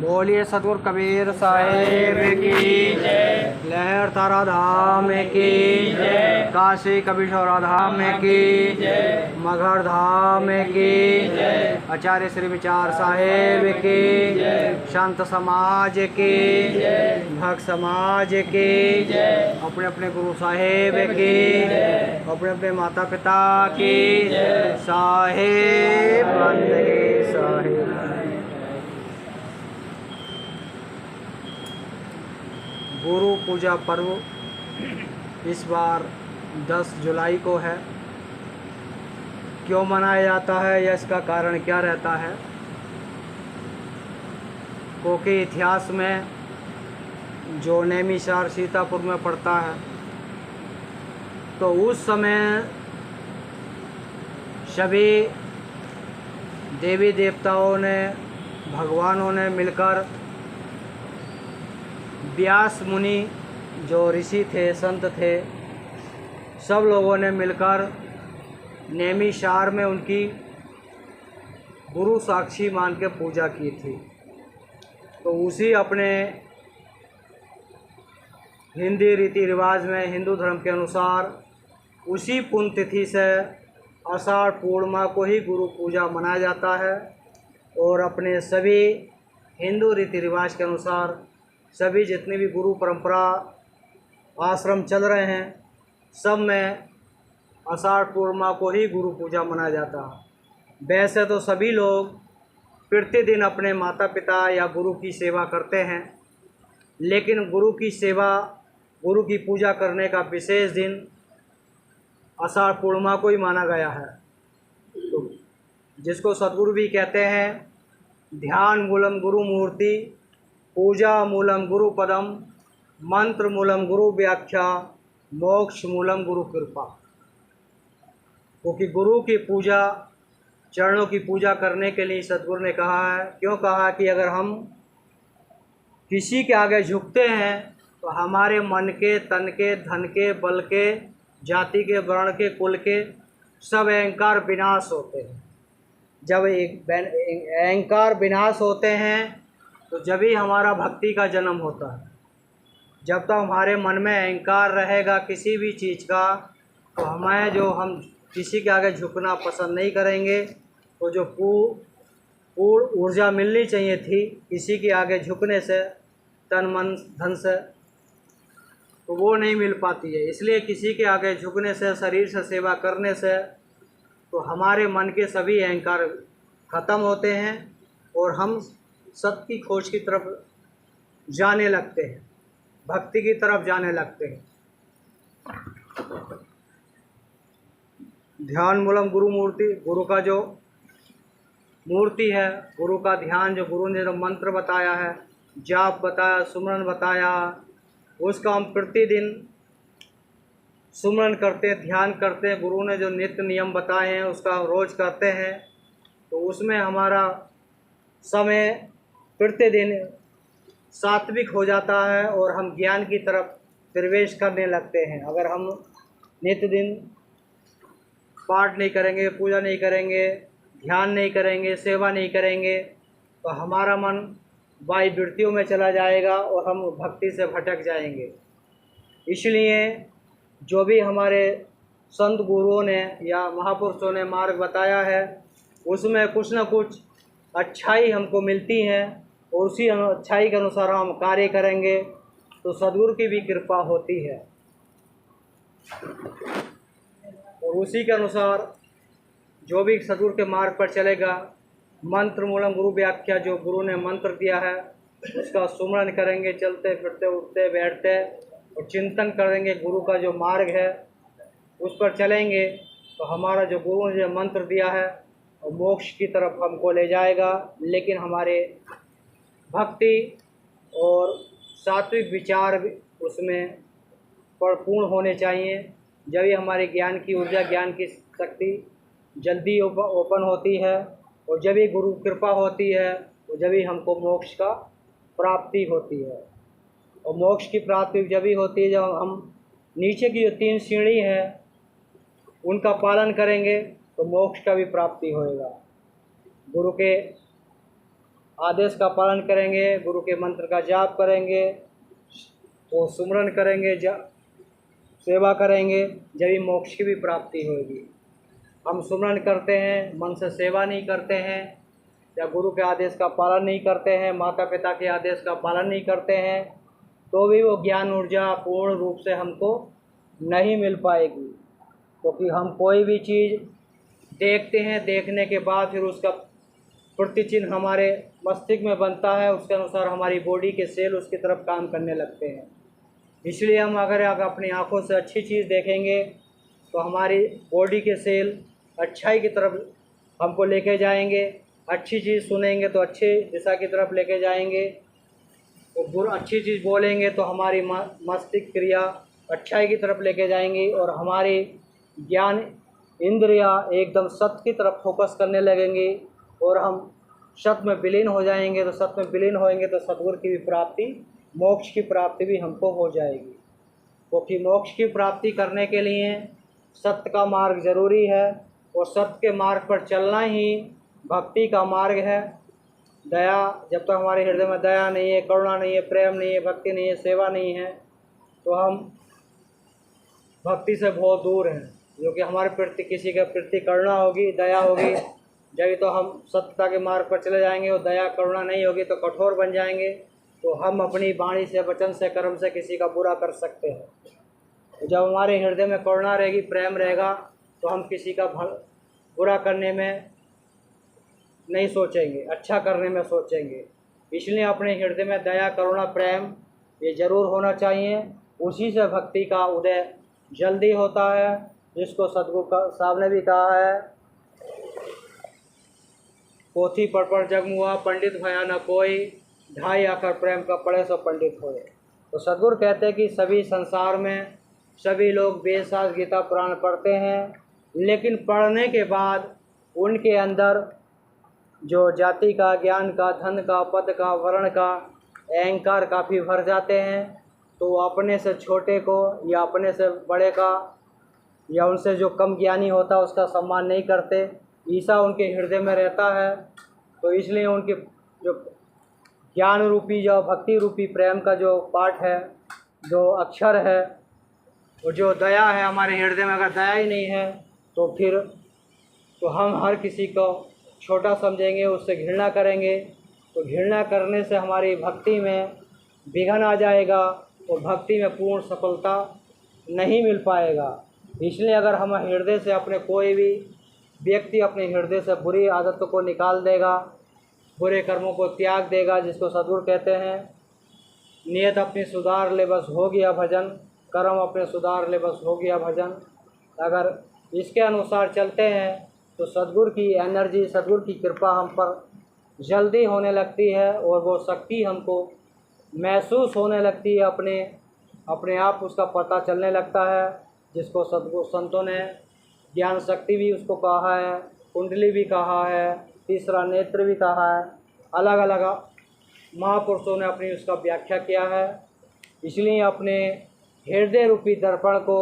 बोलिए सतगुरु कबीर साहिब की जय। लहर तारा धाम की जय। काशी कबीरशोरा धाम की जय। मगहर धाम की जय। आचार्य श्री विचार साहिब की जय। संत समाज की जय। भक्त समाज की जय। अपने अपने गुरु साहिब की जय। अपने अपने माता पिता की जय। साहिब बंदगी साहिब। गुरु पूजा पर्व इस बार 10 जुलाई को है। क्यों मनाया जाता है या इसका कारण क्या रहता है? क्योंकि इतिहास में जो नैमिषार सीतापुर में पड़ता है, तो उस समय सभी देवी देवताओं ने, भगवानों ने मिलकर, व्यास मुनि जो ऋषि थे, संत थे, सब लोगों ने मिलकर नैमिषार में उनकी गुरु साक्षी मान के पूजा की थी। तो उसी अपने हिंदी रीति रिवाज में, हिंदू धर्म के अनुसार, उसी पुण्य तिथि से आषाढ़ पूर्णिमा को ही गुरु पूजा मनाया जाता है। और अपने सभी हिंदू रीति रिवाज के अनुसार सभी जितने भी गुरु परंपरा आश्रम चल रहे हैं, सब में आषाढ़ पूर्णिमा को ही गुरु पूजा मनाया जाता है। वैसे तो सभी लोग प्रतिदिन अपने माता पिता या गुरु की सेवा करते हैं, लेकिन गुरु की सेवा, गुरु की पूजा करने का विशेष दिन आषाढ़ पूर्णिमा को ही माना गया है। तो जिसको सद्गुरु भी कहते हैं, ध्यान मूलम गुरु मूर्ति, पूजा मूलम गुरु पदम, मंत्र मूलम गुरु व्याख्या, मोक्ष मूलम गुरु कृपा। क्योंकि गुरु की पूजा, चरणों की पूजा करने के लिए सद्गुरु ने कहा है। क्यों कहा? कि अगर हम किसी के आगे झुकते हैं तो हमारे मन के, तन के, धन के, बल के, जाति के, वर्ण के, कुल के सब अहंकार विनाश होते हैं। जब एक अहंकार विनाश होते हैं तो जब ही हमारा भक्ति का जन्म होता है। जब तक हमारे मन में अहंकार रहेगा किसी भी चीज़ का, तो हम किसी के आगे झुकना पसंद नहीं करेंगे। तो जो पूर्ण ऊर्जा मिलनी चाहिए थी किसी के आगे झुकने से, तन मन धन से, तो वो नहीं मिल पाती है। इसलिए किसी के आगे झुकने से, शरीर से सेवा करने से, तो हमारे मन के सभी अहंकार ख़त्म होते हैं और हम सत्य की खोज की तरफ जाने लगते हैं, भक्ति की तरफ जाने लगते हैं। ध्यान मूलम गुरु मूर्ति, गुरु का जो मूर्ति है, गुरु का ध्यान, जो गुरु ने जो मंत्र बताया है, जाप बताया, सुमरन बताया, उसका हम प्रतिदिन सुमरन करते हैं, ध्यान करते हैं। गुरु ने जो नित्य नियम बताए हैं उसका रोज़ करते हैं। तो उसमें हमारा समय प्रतिदिन सात्विक हो जाता है और हम ज्ञान की तरफ प्रवेश करने लगते हैं। अगर हम नित्य दिन पाठ नहीं करेंगे, पूजा नहीं करेंगे, ध्यान नहीं करेंगे, सेवा नहीं करेंगे, तो हमारा मन वायु वृत्तियों में चला जाएगा और हम भक्ति से भटक जाएंगे। इसलिए जो भी हमारे संत गुरुओं ने या महापुरुषों ने मार्ग बताया है, उसमें कुछ न कुछ अच्छाई हमको मिलती है और उसी अच्छाई के अनुसार हम कार्य करेंगे तो सद्गुरु की भी कृपा होती है। और उसी के अनुसार जो भी सद्गुरु के मार्ग पर चलेगा, मंत्र मूलम गुरु व्याख्या, जो गुरु ने मंत्र दिया है उसका सुमरन करेंगे, चलते फिरते, उठते बैठते, और चिंतन करेंगे, गुरु का जो मार्ग है उस पर चलेंगे, तो हमारा जो गुरु ने जो मंत्र दिया है और मोक्ष की तरफ हमको ले जाएगा। लेकिन हमारे भक्ति और सात्विक विचार भी उसमें परिपूर्ण होने चाहिए। जब ही हमारे ज्ञान की ऊर्जा, ज्ञान की शक्ति जल्दी ओपन होती है और जब ही गुरु कृपा होती है, तो जब ही हमको मोक्ष का प्राप्ति होती है। और मोक्ष की प्राप्ति जब ही होती है जब हम नीचे की जो 3 सीढ़ी है उनका पालन करेंगे, तो मोक्ष का भी प्राप्ति होएगा। गुरु के आदेश का पालन करेंगे, गुरु के मंत्र का जाप करेंगे, तो सुमरन करेंगे, सेवा करेंगे, जब ही मोक्ष की भी प्राप्ति होगी। हम सुमरन करते हैं, मन से सेवा नहीं करते हैं, या गुरु के आदेश का पालन नहीं करते हैं, माता पिता के आदेश का पालन नहीं करते हैं, तो भी वो ज्ञान ऊर्जा पूर्ण रूप से हमको नहीं मिल पाएगी। क्योंकि हम कोई भी चीज़ देखते हैं, देखने के बाद फिर उसका प्रतिचिन्ह हमारे मस्तिष्क में बनता है, उसके अनुसार हमारी बॉडी के सेल उसकी तरफ काम करने लगते हैं। इसलिए हम अगर अपनी आँखों से अच्छी चीज़ देखेंगे तो हमारी बॉडी के सेल अच्छाई की तरफ हमको लेके जाएंगे, अच्छी चीज़ सुनेंगे तो अच्छी दिशा की तरफ लेके जाएंगे, और अच्छी चीज़ बोलेंगे तो हमारी मस्तिष्क क्रिया अच्छाई की तरफ लेके जाएंगी, और हमारी ज्ञान इंद्रिया एकदम सत्य की तरफ फोकस करने लगेंगी, और हम सत्य में विलीन हो जाएंगे। तो सत्य में विलीन होएंगे तो सद्गुरु की भी प्राप्ति, मोक्ष की प्राप्ति भी हमको हो जाएगी। क्योंकि मोक्ष की प्राप्ति करने के लिए सत्य का मार्ग जरूरी है, और सत्य के मार्ग पर चलना ही भक्ति का मार्ग है। दया, जब तक हमारे हृदय में दया नहीं है, करुणा नहीं है, प्रेम नहीं है, भक्ति नहीं है, सेवा नहीं है, तो हम भक्ति से बहुत दूर हैं। जो कि हमारे प्रति किसी के प्रति करुणा होगी, दया होगी, जब तो हम सत्यता के मार्ग पर चले जाएंगे। और दया करुणा नहीं होगी तो कठोर बन जाएंगे, तो हम अपनी वाणी से, वचन से, कर्म से किसी का बुरा कर सकते हैं। जब हमारे हृदय में करुणा रहेगी, प्रेम रहेगा, तो हम किसी का बुरा करने में नहीं सोचेंगे, अच्छा करने में सोचेंगे। इसलिए अपने हृदय में दया, करुणा, प्रेम ये जरूर होना चाहिए। उसी से भक्ति का उदय जल्दी होता है, जिसको सद्गुरु साहब ने भी कहा है, पोथी पढ़ जगमुआ पंडित भया न कोई, ढाई आकर प्रेम का पढ़े सो पंडित होए। तो सद्गुरु कहते हैं कि सभी संसार में सभी लोग वेद गीता पुराण पढ़ते हैं, लेकिन पढ़ने के बाद उनके अंदर जो जाति का, ज्ञान का, धन का, पद का, वर्ण का अहंकार काफ़ी भर जाते हैं। तो अपने से छोटे को या अपने से बड़े का या उनसे जो कम ज्ञानी होता है उसका सम्मान नहीं करते। ईसा उनके हृदय में रहता है, तो इसलिए उनके जो ज्ञान रूपी, जो भक्ति रूपी प्रेम का जो पाठ है, जो अक्षर है, और जो दया है हमारे हृदय में, अगर दया ही नहीं है तो फिर तो हम हर किसी को छोटा समझेंगे, उससे घृणा करेंगे। तो घृणा करने से हमारी भक्ति में विघन आ जाएगा, और भक्ति में पूर्ण सफलता नहीं मिल पाएगा। इसलिए अगर हम हृदय से, अपने कोई भी व्यक्ति अपने हृदय से बुरी आदतों को निकाल देगा, बुरे कर्मों को त्याग देगा, जिसको सद्गुरु कहते हैं नियत अपनी सुधार ले बस हो गया भजन, कर्म अपने सुधार ले बस हो गया भजन। अगर इसके अनुसार चलते हैं तो सद्गुरु की एनर्जी, सद्गुरु की कृपा हम पर जल्दी होने लगती है, और वो शक्ति हमको महसूस होने लगती है, अपने आप उसका पता चलने लगता है, जिसको सद्गुरु संतों ने ज्ञान शक्ति भी उसको कहा है, कुंडली भी कहा है, तीसरा नेत्र भी कहा है। अलग अलग महापुरुषों ने अपनी उसका व्याख्या किया है। इसलिए अपने हृदय रूपी दर्पण को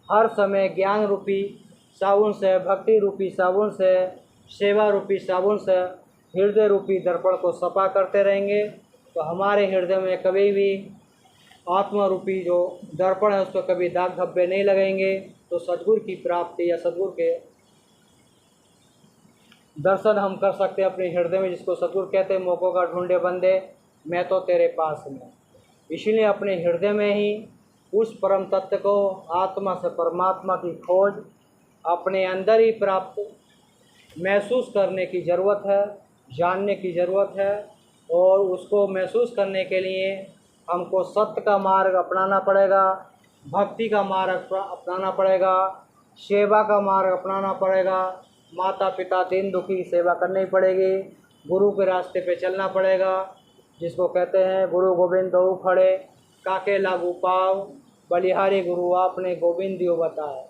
हर समय ज्ञान रूपी साबुन से, भक्ति रूपी साबुन से, सेवा रूपी साबुन से हृदय रूपी दर्पण को सफा करते रहेंगे, तो हमारे हृदय में कभी भी आत्मा रूपी जो दर्पण है उस पर कभी दाग धब्बे नहीं लगेंगे। तो सद्गुरु की प्राप्ति या सद्गुरु के दर्शन हम कर सकते हैं अपने हृदय में, जिसको सद्गुरु कहते हैं मौकों का ढूंढे बंदे, मैं तो तेरे पास में। इसलिए अपने हृदय में ही उस परम तत्व को, आत्मा से परमात्मा की खोज अपने अंदर ही प्राप्त महसूस करने की ज़रूरत है, जानने की ज़रूरत है। और उसको महसूस करने के लिए हमको सत्य का मार्ग अपनाना पड़ेगा, भक्ति का मार्ग अपनाना पड़ेगा, सेवा का मार्ग अपनाना पड़ेगा, माता पिता दीन दुखी की सेवा करनी पड़ेगी, गुरु के रास्ते पे चलना पड़ेगा, जिसको कहते हैं गुरु गोविंद दो खड़े, काके लागू पाव, बलिहारी गुरु आपने गोविंद दियो बताए।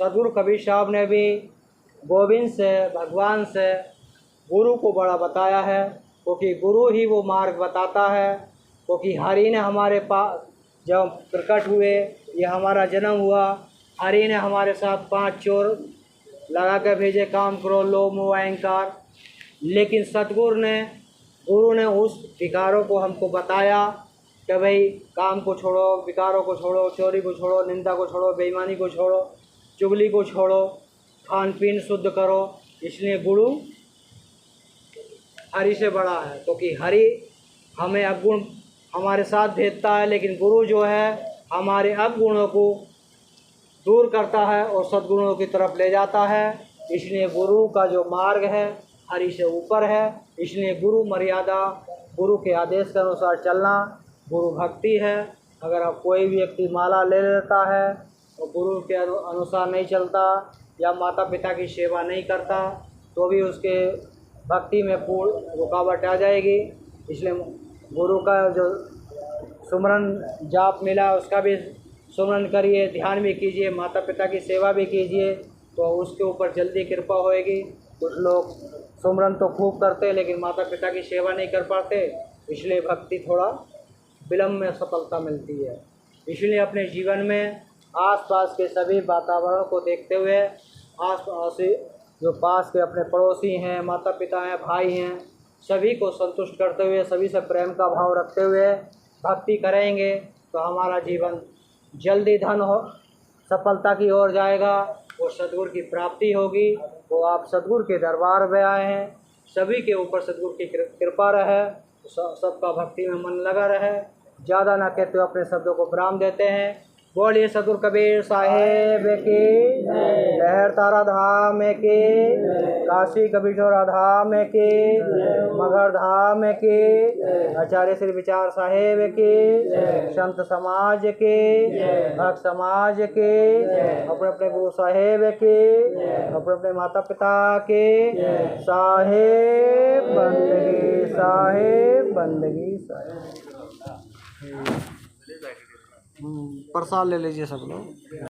सद्गुरु कबीर साहब ने भी गोविंद से, भगवान से, गुरु को बड़ा बताया है, क्योंकि गुरु ही वो मार्ग बताता है। क्योंकि हरि ने हमारे पास जब प्रकट हुए, ये हमारा जन्म हुआ, हरि ने हमारे साथ 5 चोर लगा कर भेजे, काम करो, लोभ मोह अहंकार। लेकिन सद्गुरु ने गुरु ने उस विकारों को हमको बताया कि भाई काम को छोड़ो, विकारों को छोड़ो, चोरी को छोड़ो, निंदा को छोड़ो, बेईमानी को छोड़ो, चुगली को छोड़ो, खान पीन शुद्ध करो। इसलिए गुरु हरि से बड़ा है, क्योंकि हरि हमें अवगुण हमारे साथ भेजता है, लेकिन गुरु जो है हमारे अवगुणों को दूर करता है और सद्गुणों की तरफ ले जाता है। इसलिए गुरु का जो मार्ग है हरि से ऊपर है। इसलिए गुरु मर्यादा, गुरु के आदेश के अनुसार चलना गुरु भक्ति है। अगर आप कोई भी व्यक्ति माला ले लेता है और गुरु के अनुसार नहीं चलता या माता पिता की सेवा नहीं करता तो भी उसके भक्ति में पूर्ण रुकावट आ जाएगी। इसलिए गुरु का जो सुमरन जाप मिला उसका भी सुमरन करिए, ध्यान भी कीजिए, माता पिता की सेवा भी कीजिए, तो उसके ऊपर जल्दी कृपा होएगी। कुछ लोग सुमरन तो खूब करते हैं लेकिन माता पिता की सेवा नहीं कर पाते, इसलिए भक्ति थोड़ा विलम्ब में सफलता मिलती है। इसलिए अपने जीवन में आसपास के सभी वातावरण को देखते हुए, आसपास जो पास के अपने पड़ोसी हैं, माता पिता हैं, भाई हैं, सभी को संतुष्ट करते हुए, सभी से प्रेम का भाव रखते हुए भक्ति करेंगे तो हमारा जीवन जल्दी धन हो सफलता की ओर जाएगा और सद्गुरु की प्राप्ति होगी। वो आप सद्गुरु के दरबार में आए हैं, सभी के ऊपर सद्गुरु की कृपा रहे, सबका भक्ति में मन लगा रहे। ज़्यादा ना कहते हुए अपने शब्दों को विराम देते हैं। बोलिए सद्गुरु कबीर साहेब की, लहर तारा धाम की, काशी कबीरचौरा धाम की, मगहर धाम की, आचार्य श्री विचार साहेब की, संत समाज के, भक्त समाज के, अपने अपने गुरु साहेब के, अपने अपने माता पिता के साहेब बंदगी, साहेब बंदगी, साहेब। प्रसाद ले लीजिए सब लोग।